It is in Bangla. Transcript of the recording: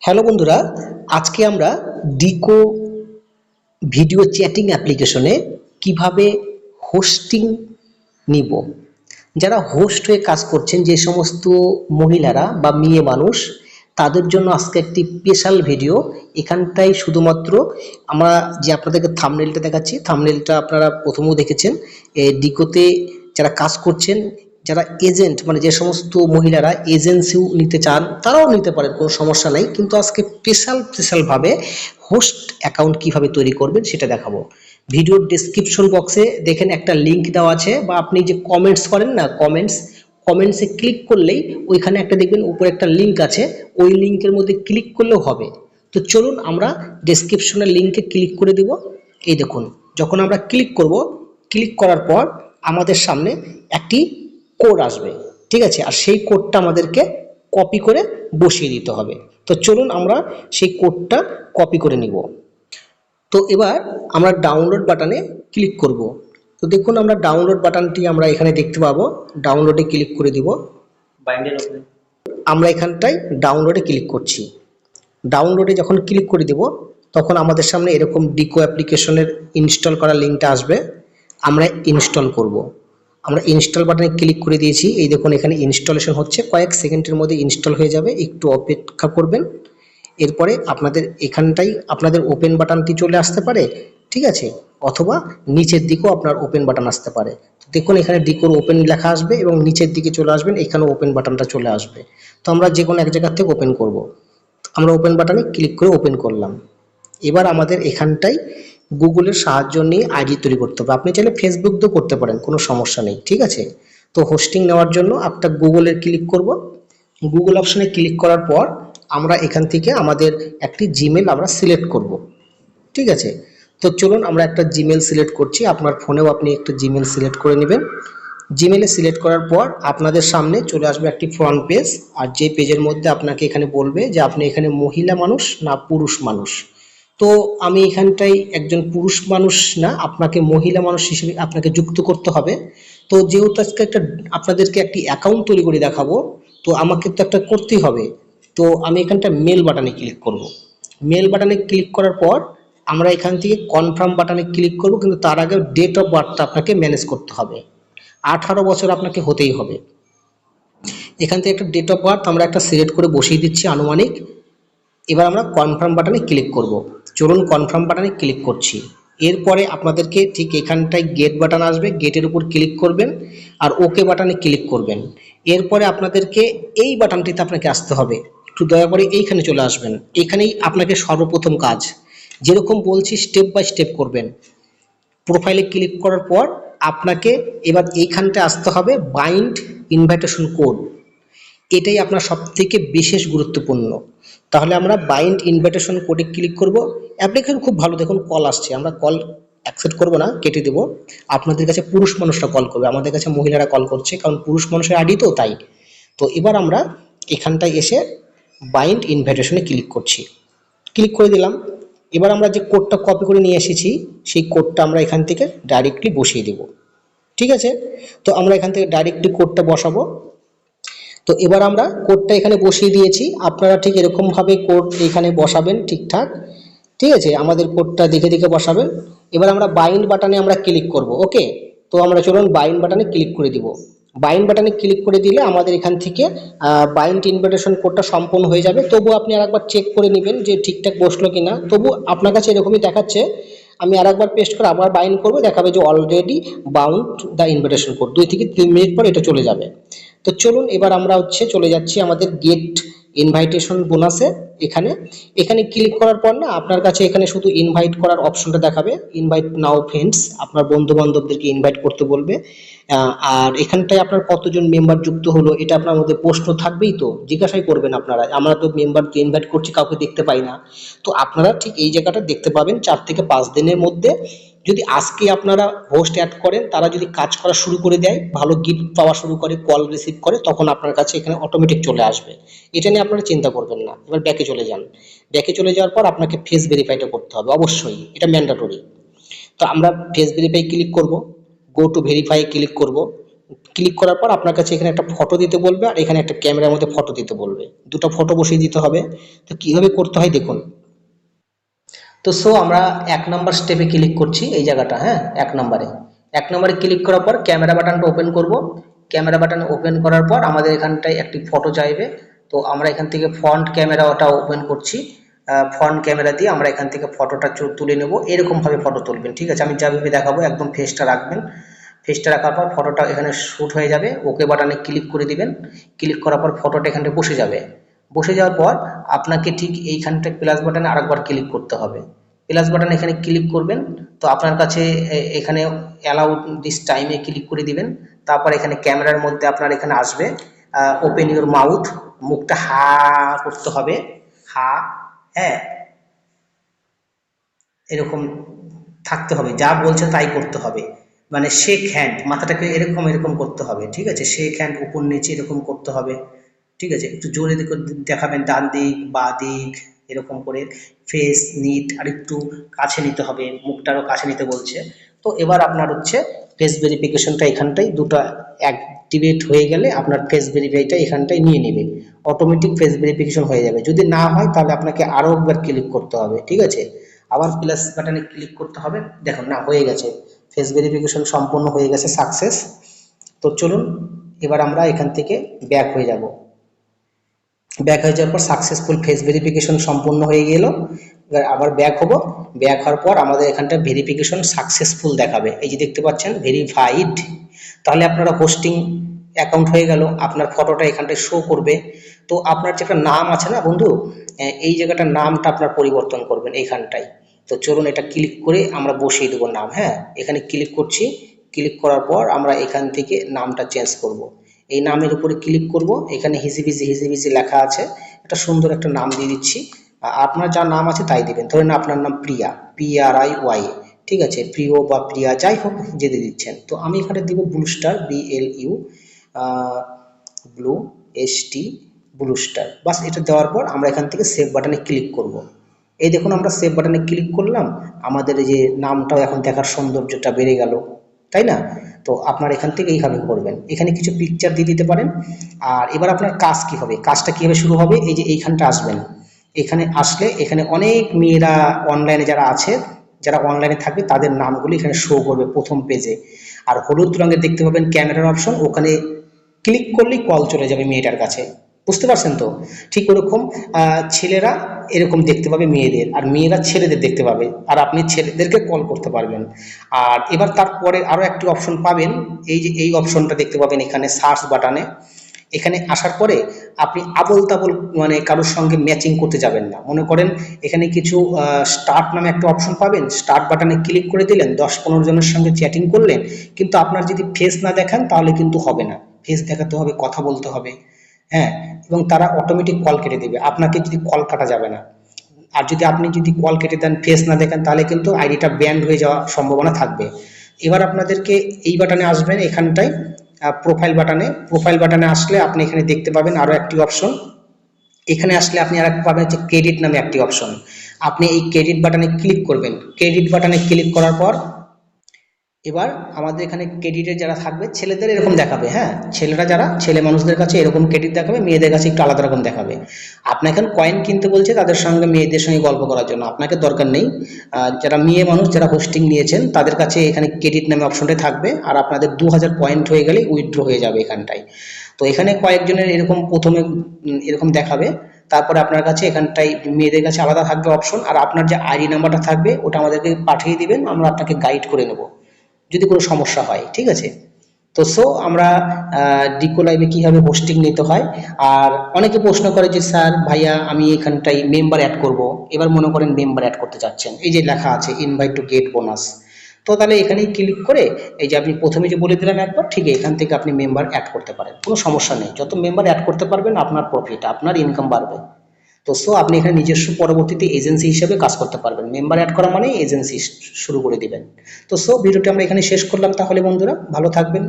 হ্যালো বন্ধুরা, আজকে আমরা ডিকো ভিডিও চ্যাটিং অ্যাপ্লিকেশনে কিভাবে হোস্টিং নিব। যারা হোস্ট হয়ে কাজ করছেন, যে সমস্ত মহিলারা বা মেয়ে মানুষ, তাদের জন্য আজকে একটি স্পেশাল ভিডিও। এখানটাই শুধুমাত্র আমরা যে আপনাদেরকে থাম্বনেলটা দেখাচ্ছি, থাম্বনেলটা আপনারা প্রথমেও দেখেছেন। ডিকোতে যারা কাজ করছেন, যারা এজেন্ট মানে যে সমস্ত মহিলারা এজেন্সিও নিতে চান, তারাও নিতে পারেন, কোনো সমস্যা নাই। কিন্তু আজকে স্পেশালভাবে হোস্ট অ্যাকাউন্ট কিভাবে তৈরি করবেন সেটা দেখাবো। ভিডিওর ডেসক্রিপশন বক্সে দেখেন একটা লিঙ্ক দেওয়া আছে, বা আপনি যে কমেন্টস করেন না, কমেন্টসে ক্লিক করলেই ওইখানে একটা দেখবেন উপরে একটা লিঙ্ক আছে, ওই লিঙ্কের মধ্যে ক্লিক করলেও হবে। তো চলুন আমরা ডেসক্রিপশনের লিঙ্কে ক্লিক করে দেব। এই দেখুন, যখন আমরা ক্লিক করব, ক্লিক করার পর আমাদের সামনে একটি কোড আসবে, ঠিক আছে? আর সেই কোডটা আমাদেরকে কপি করে বসিয়ে দিতে হবে। তো চলুন আমরা সেই কোডটা কপি করে নিব। তো এবার আমরা ডাউনলোড বাটনে ক্লিক করব। তো দেখুন, আমরা ডাউনলোড বাটনটি আমরা এখানে দেখতে পাবো। ডাউনলোডে ক্লিক করে দিব। আমরা এখানটায় ডাউনলোডে ক্লিক করছি। ডাউনলোডে যখন ক্লিক করে দিব, তখন আমাদের সামনে এরকম ডিকো অ্যাপ্লিকেশনের ইনস্টল করা লিঙ্কটা আসবে। আমরা ইনস্টল করব। আমরা ইনস্টল বাটনে ক্লিক করে দিয়েছি। এই দেখুন, এখানে ইনস্টলেশন হচ্ছে, কয়েক সেকেন্ডের মধ্যে ইনস্টল হয়ে যাবে, একটু অপেক্ষা করবেন। এরপরে আপনাদের এখানটাই আপনাদের ওপেন বাটনটি চলে আসতে পারে, ঠিক আছে? অথবা নিচের দিকেও আপনার ওপেন বাটন আসতে পারে। দেখুন, এখানে ডিকোর ওপেন লেখা আসবে এবং নিচের দিকে চলে আসবেন, এখানে ওপেন বাটনটা চলে আসবে। তো আমরা যে কোনো এক জায়গা থেকে ওপেন করব। আমরা ওপেন বাটনে ক্লিক করে ওপেন করলাম। এবার আমাদের এখানটাই গুগলের সাহায্য নিয়ে আইডি তৈরি করতে হবে। আপনি চাইলে ফেসবুক দিয়েও করতে পারেন, কোনো সমস্যা নেই, ঠিক আছে? তো হোস্টিং নেওয়ার জন্য একটা গুগলের ক্লিক করব। গুগল অপশনে ক্লিক করার পর আমরা এখান থেকে আমাদের একটি জিমেল আমরা সিলেক্ট করব, ঠিক আছে? তো চলুন আমরা একটা জিমেল সিলেক্ট করছি। আপনার ফোনেও আপনি একটা জিমেল সিলেক্ট করে নেবেন। জিমেলে সিলেক্ট করার পর আপনাদের সামনে চলে আসবে একটি ফ্রন্ট পেজ। আর যে পেজের মধ্যে আপনাকে এখানে বলবে যে আপনি এখানে মহিলা মানুষ না পুরুষ মানুষ। তো আমি এখানটাই একজন পুরুষ মানুষ, না, আপনাকে মহিলা মানুষ হিসেবে আপনাকে যুক্ত করতে হবে। তো যেহেতু আজকে আপনাদেরকে একটি অ্যাকাউন্ট তৈরি করে দেখাবো, তো আমাকে তো একটা করতেই হবে। তো আমি এখানটা মেল বাটনে ক্লিক করব। মেল বাটনে ক্লিক করার পর আমরা এখান থেকে কনফার্ম বাটনে ক্লিক করব, কিন্তু তার আগে ডেট অফ বার্থটা আপনাকে ম্যানেজ করতে হবে। 18 বছর আপনাকে হতেই হবে। এখান থেকে একটা ডেট অফ বার্থ আমরা একটা সিলেক্ট করে বসিয়ে দিচ্ছি আনুমানিক। এবার আমরা কনফার্ম বাটনে ক্লিক করব। চলুন কনফার্ম বাটনে ক্লিক করছি। এরপরে আপনাদেরকে ঠিক এখানটায় গেট বাটন আসবে, গেটের উপর ক্লিক করবেন আর ওকে বাটনে ক্লিক করবেন। এরপরে আপনাদেরকে এই বাটনটিতে আপনাকে আসতে হবে, একটু দয়া করে এইখানে চলে আসবেন। এখানেই আপনাকে সর্বপ্রথম কাজ, যেরকম বলছি স্টেপ বাই স্টেপ করবেন। প্রোফাইলে ক্লিক করার পর আপনাকে এবার এইখানটায় আসতে হবে বাইন্ড ইনভাইটেশন কোড। এটাই আপনার সবথেকে বিশেষ গুরুত্বপূর্ণ। তাহলে আমরা বাইন্ড ইনভাইটেশন কোডে ক্লিক করব। অ্যাপ্লিকেশন খুব ভালো, দেখুন কল আসছে, আমরা কল অ্যাকসেপ্ট করব না, কেটে দেব। আপনাদের কাছে পুরুষ মানুষরা কল করবে, আমাদের কাছে মহিলারা কল করছে, কারণ পুরুষ মানুষের আইডি তো, তাই। তো এবার আমরা এখানটায় এসে বাইন্ড ইনভাইটেশনে ক্লিক করছি। ক্লিক করে দিলাম। এবার আমরা যে কোডটা কপি করে নিয়ে এসেছি, সেই কোডটা আমরা এখান থেকে ডাইরেক্টলি বসিয়ে দেব, ঠিক আছে? তো আমরা এখান থেকে ডাইরেক্টলি কোডটা বসাবো। তো এবার আমরা কোডটা এখানে বসিয়ে দিয়েছি। আপনারা ঠিক এরকমভাবে কোড এখানে বসাবেন ঠিকঠাক, ঠিক আছে? আমাদের কোডটা দেখে দেখে বসাবেন। এবার আমরা বাইন্ড বাটনে আমরা ক্লিক করব, ওকে? তো আমরা চলুন বাইন্ড বাটনে ক্লিক করে দিব। বাইন্ড বাটনে ক্লিক করে দিলে আমাদের এখান থেকে বাইন্ড ইনভাইটেশন কোডটা সম্পূর্ণ হয়ে যাবে। তবু আপনি আরেকবার চেক করে নেবেন যে ঠিকঠাক বসলো কিনা। তবু আপনার কাছে এরকমই দেখাচ্ছে। আমি আরেকবার পেস্ট করে আবার বাইন্ড করব, দেখাবে যে already bound the invitation code. 2 থেকে 3 মিনিট পর এটা চলে যাবে। তো চলুন এবার আমরা চলে যাচ্ছি আমাদের গেট ইনভাইটেশন বোনাসে। এখানে এখানে ক্লিক করার পর না আপনার কাছে এখানে শুধু ইনভাইট করার অপশনটা দেখাবে, ইনভাইট নাও ফ্রেন্ডস, আপনার বন্ধু বান্ধবদেরকে ইনভাইট করতে বলবে। আর এখানটায় আপনার কতজন মেম্বার যুক্ত হলো এটা আপনার মধ্যে প্রশ্ন থাকবেই, তো জিজ্ঞাসাই করবেন আপনারা। আমরা তো মেম্বার ইনভাইট করছি, কাউকে দেখতে পাই না। তো আপনারা ঠিক এই জায়গাটা দেখতে পাবেন 4 থেকে 5 দিনের মধ্যে। যদি আজকে আপনারা হোস্ট অ্যাড করেন, তারা যদি কাজ করা শুরু করে দেয়, ভালো গিফট পাওয়া শুরু করে, কল রিসিভ করে, তখন আপনার কাছে এখানে অটোমেটিক চলে আসবে। এটা নিয়ে আপনারা চিন্তা করবেন না। এবার ব্যাকে চলে যান। ব্যাকে চলে যাওয়ার পর আপনাকে ফেস ভেরিফাইটা করতে হবে, অবশ্যই এটা ম্যান্ডেটরি। তো আমরা ফেস ভেরিফাই ক্লিক করব, গো টু ভেরিফাই ক্লিক করব। ক্লিক করার পর আপনার কাছে এখানে একটা ফটো দিতে বলবে আর এখানে একটা ক্যামেরার মধ্যে ফটো দিতে বলবে, দুটো ফটো বসিয়ে দিতে হবে। তো কীভাবে করতে হয় দেখুন। তো আমরা 1 নম্বর স্টেপে ক্লিক করছি এই জায়গাটা, হ্যাঁ 1 নম্বরে ক্লিক করার পর ক্যামেরা বাটনটা ওপেন করব। ক্যামেরা বাটন ওপেন করার পর আমাদের এখানটায় একটি ফটো চাইবে। তো আমরা এখান থেকে ফ্রন্ট ক্যামেরা ওটা ওপেন করছি। ফ্রন্ট ক্যামেরা দিয়ে আমরা এখান থেকে ফটোটা তুলে নেব। এরকমভাবে ফটো তুলবেন, ঠিক আছে? আমি যেভাবে দেখাবো একদম ফেসটা রাখবেন। ফেসটা রাখার পর ফটোটা এখানে শ্যুট হয়ে যাবে। ওকে বাটনে ক্লিক করে দিবেন। ক্লিক করার পর ফটোটা এখানে বসে যাবে। বসে যাওয়ার পর আপনাকে ঠিক এইখানটায় প্লাস বাটনে আরেকবার ক্লিক করতে হবে। প্লাস বাটনে এখানে ক্লিক করবেন। তো আপনার কাছে এখানে অ্যালাউ দিস টাইমে ক্লিক করে দিবেন। তারপর এখানে ক্যামেরার মধ্যে আপনার এখানে আসবে ওপেন ইউর মাউথ, মুখটা হা করতে হবে, হা, হ্যাঁ এরকম থাকতে হবে, যা বলছে তাই করতে হবে। মানে শেক হ্যান্ড, মাথাটাকে এরকম এরকম করতে হবে, ঠিক আছে? শেক হ্যান্ড উপর নিচে এরকম করতে হবে, ঠিক আছে? একটু জোরে দেখাবেন, ডান দিক বা দিক এরকম করে। ফেস নিট আর একটু কাছে নিতে হবে, মুখটারও কাছে নিতে বলছে। তো এবার আপনার হচ্ছে ফেস ভেরিফিকেশনটা এখানটাই দুটো অ্যাক্টিভেট হয়ে গেলে আপনার ফেস ভেরিফাইটা এখানটায় নিয়ে নেবে, অটোমেটিক ফেস ভেরিফিকেশন হয়ে যাবে। যদি না হয় তাহলে আপনাকে আরও একবার ক্লিক করতে হবে, ঠিক আছে? আবার প্লাস বাটনে ক্লিক করতে হবে। দেখুন না, হয়ে গেছে, ফেস ভেরিফিকেশন সম্পূর্ণ হয়ে গেছে, সাকসেস। তো চলুন এবার আমরা এখান থেকে ব্যাক হয়ে যাব। ব্যাক হয়ে যাওয়ার পর সাকসেসফুল ফেস ভেরিফিকেশন সম্পূর্ণ হয়ে গেল। এবার আবার ব্যাক হব। ব্যাক হওয়ার পর আমাদের এখানটা ভেরিফিকেশন সাকসেসফুল দেখাবে, এই যে দেখতে পাচ্ছেন ভেরিফাইড। তাহলে আপনারা হোস্টিং অ্যাকাউন্ট হয়ে গেল, আপনার ফটোটা এখানটায় শো করবে। তো আপনার যে একটা নাম আছে না বন্ধু, এই জায়গাটার নামটা আপনার পরিবর্তন করবেন এইখানটায়। তো চলুন এটা ক্লিক করে আমরা বসিয়ে দেবো নাম, হ্যাঁ এখানে ক্লিক করছি। ক্লিক করার পর আমরা এখান থেকে নামটা চেঞ্জ করব। এই নামের উপরে ক্লিক করব, এখানে হিজিবিজি হিজিবিজি লেখা আছে, একটা সুন্দর একটা নাম দিয়ে দিচ্ছি। আপনার যা নাম আছে তাই দিবেন। ধরেন আপনার নাম প্রিয়া, PRIY, ঠিক আছে? প্রিয় বা প্রিয়া যাই হোক যে দিয়ে দিচ্ছেন। তো আমি এখানে দিব Blue Star, BLU blue ST Blue Star. বাস এটা দেওয়ার পর আমরা এখান থেকে সেভ বাটনে ক্লিক করব। এই দেখুন আমরা সেভ বাটনে ক্লিক করলাম, আমাদের এই যে নামটাও এখন দেখার সৌন্দর্যটা বেড়ে গেল, তাই না? তো আপনার এখান থেকে এইভাবে করবেন, এখানে কিছু পিকচার দিয়ে দিতে পারেন। আর এবার আপনার কাজ কি হবে, কাজটা কীভাবে শুরু হবে, এই যে এইখানটা আসবেন। এখানে আসলে এখানে অনেক মেয়েরা অনলাইনে যারা আছে, যারা অনলাইনে থাকবে তাদের নামগুলো এখানে শো করবে প্রথম পেজে। আর হলুদ রঙের দেখতে পাবেন ক্যামেরার অপশন, ওখানে ক্লিক করলেই কল চলে যাবে মেয়েটার কাছে। বুঝতে পারছেন তো? ঠিক ওরকম ছেলেরা এরকম দেখতে পাবে মেয়েদের, আর মেয়েরা ছেলেদের দেখতে পাবে, আর আপনি ছেলেদেরকে কল করতে পারবেন। আর এবার তারপরে আরও একটি অপশন পাবেন, এই যে এই অপশনটা দেখতে পাবেন এখানে সার্চ বাটনে। এখানে আসার পরে আপনি আবোল তাবোল মানে কারোর সঙ্গে ম্যাচিং করতে যাবেন না। মনে করেন এখানে কিছু স্টার্ট নামে একটা অপশন পাবেন, স্টার্ট বাটনে ক্লিক করে দিলেন, 10-15 জনের সঙ্গে চ্যাটিং করলেন, কিন্তু আপনার যদি ফেস না দেখান তাহলে কিন্তু হবে না, ফেস দেখাতে হবে, কথা বলতে হবে, হ্যাঁ। এবং তারা অটোমেটিক কল কেটে দেবে, আপনাকে যদি কল কাটা যাবে না। আর যদি আপনি যদি কল কেটে দেন, ফেস না দেখেন, তাহলে কিন্তু আইডিটা ব্যান্ড হয়ে যাওয়ার সম্ভাবনা থাকবে। এবার আপনাদেরকে এই বাটনে আসবেন, এখানটায় প্রোফাইল বাটনে আসলে আপনি এখানে দেখতে পাবেন আরও একটি অপশন। এখানে আসলে আপনি আর পাবেন হচ্ছে ক্রেডিট নামে একটি অপশন। আপনি এই ক্রেডিট বাটনে ক্লিক করবেন। ক্রেডিট বাটনে ক্লিক করার পর এবার আমাদের এখানে ক্রেডিটের যারা থাকবে ছেলেদের এরকম দেখাবে, হ্যাঁ ছেলেরা যারা ছেলে মানুষদের কাছে এরকম ক্রেডিট দেখাবে, মেয়েদের কাছে একটু আলাদা রকম দেখাবে। আপনাকে এখন কয়েন কিনতে বলছে তাদের সঙ্গে, মেয়েদের সঙ্গে গল্প করার জন্য, আপনাকে দরকার নেই। যারা মেয়ে মানুষ যারা হোস্টিং নিয়েছেন তাদের কাছে এখানে ক্রেডিট নামে অপশনটা থাকবে, আর আপনাদের 2000 পয়েন্ট হয়ে গেলে উইথড্র হয়ে যাবে এখানটায়। তো এখানে কয়েকজনের এরকম প্রথমে এরকম দেখাবে, তারপরে আপনার কাছে এখানটায় মেয়েদের কাছে আলাদা থাকবে অপশন, আর আপনার যে আইডি নাম্বারটা থাকবে ওটা আমাদেরকে পাঠিয়ে দিবেন, আমরা আপনাকে গাইড করে নেব যদি কোনো সমস্যা হয়, ঠিক আছে? তো আমরা ডিকো লাইভে কীভাবে হোস্টিং নিতে হয়। আর অনেকে প্রশ্ন করে যে স্যার ভাইয়া আমি এখানটায় মেম্বার অ্যাড করব। এবার মনে করেন মেম্বার অ্যাড করতে চাচ্ছেন, এই যে লেখা আছে ইনভাইট টু গেট বোনাস, তো তাহলে এখানেই ক্লিক করে এই যে আপনি প্রথমে যে বলে দিলাম একবার, ঠিক এখান থেকে আপনি মেম্বার অ্যাড করতে পারেন, কোনো সমস্যা নেই। যত মেম্বার অ্যাড করতে পারবেন আপনার প্রফিট, আপনার ইনকাম বাড়বে। তো আপনি এখানে নিজস্ব পরবর্তীতে এজেন্সি হিসেবে কাজ করতে পারবেন। মেম্বার অ্যাড করা মানে এজেন্সি শুরু করে দিবেন। তো ভিডিওটি আমরা এখানে শেষ করলাম, তাহলে বন্ধুরা ভালো থাকবেন।